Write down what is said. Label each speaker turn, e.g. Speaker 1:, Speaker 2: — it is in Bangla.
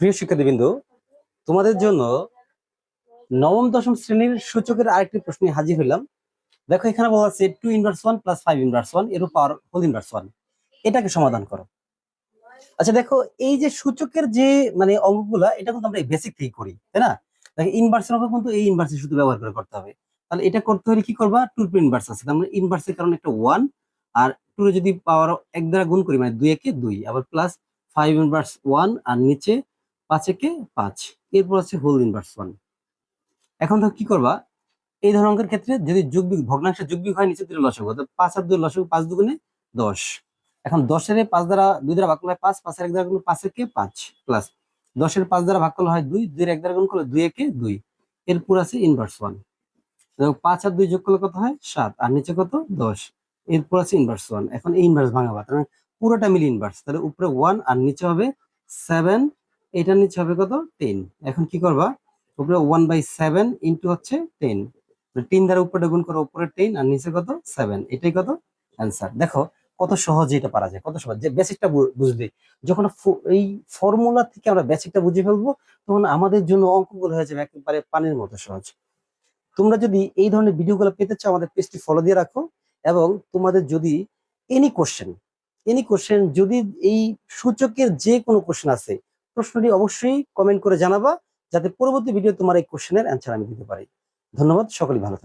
Speaker 1: প্রিয় শিক্ষার্থীবৃন্দ, তোমাদের জন্য নবম দশম শ্রেণীর সূচকের আরেকটি প্রশ্ন হাজির হলাম। দেখো, এখানে বলা আছে 2 ইনভার্স 1 প্লাস 5 ইনভার্স 1 এর উপর হোল ইনভার্স 1, এটাকে সমাধান করো। আচ্ছা দেখো, এই যে সূচকের যে অঙ্কগুলা, এটা কিন্তু আমরা বেসিক থেকে করি, তাই না? দেখো, ইনভার্সের অঙ্ক কিন্তু এই ইনভার্সের শুধু ব্যবহার করে করতে হবে। তাহলে এটা করতে হলে কি করবা, 2 ইনভার্স আছে, তার মানে ইনভার্সের কারণে একটা 1, আর 2 যদি পাওয়ার 1 দ্বারা গুণ করি মানে 2 একে 2, আবার প্লাস 5 ইনভার্স 1 আর নিচে 5 একে 5, এরপর আছে হোল ইনভার্স 1। এখন তো কি করবা, এই ধরনের অঙ্কের ক্ষেত্রে যদি ভগ্নাংশের যোগবিয়োগ হয়, নিচে 2 লসাগু, তো 5 আর 2 লসাগু, 5 দুগুণে 10। এখন 10 এর 5 দ্বারা 2 দ্বারা ভাগ করলে 5, 5 এর 1 দ্বারা গুণ 5 একে 5, প্লাস 10 এর 5 দ্বারা ভাগ করলে হয় 2, 2 এর 1 দ্বারা গুণ করলে 2 একে 2, এরপর আছে ইনভার্স 1। 5 আর 2 যোগ করলে কত হয় 7, আর নিচে কত 10, এরপর আছে ইনভার্স 1। এখন এই ইনভার্স ভাঙাবা, তার মানে পুরোটা মিলে ইনভার্স, তাহলে উপরে 1 আর নিচে হবে 7, এটার নিচে হবে কত 10। এখন কি করবা, উপরে 1/7 ইন্টু হচ্ছে 10, 3 দ্বারা উপরে গুণ করো, উপরে 10 আর নিচে কত 7, এটাই কত অ্যান্সার। দেখো কত সহজে এটা পারা যায়, কত সহজ। যে বেসিকটা বুঝবে, যখন এই ফর্মুলা থেকে আমরা বেসিকটা বুঝে ফেলবো, তখন আমাদের জন্য অঙ্কগুলো হয়ে যাবে একেবারে পানির মতো সহজ। তোমরা যদি এই ধরনের ভিডিওগুলো পেতে চাও, আমাদের পেজটি ফলো দিয়ে রাখো। এবং তোমাদের যদি এনি কোশ্চেন যদি এই সূচকের যে কোনো কোশ্চেন আছে, প্রশ্নটি অবশ্যই কমেন্ট করে জানাবা, যাতে পরবর্তী ভিডিও তোমার এই কোশ্চেনের অ্যান্সার আমি দিতে পারি। ধন্যবাদ, সকলেই ভালো থাকো।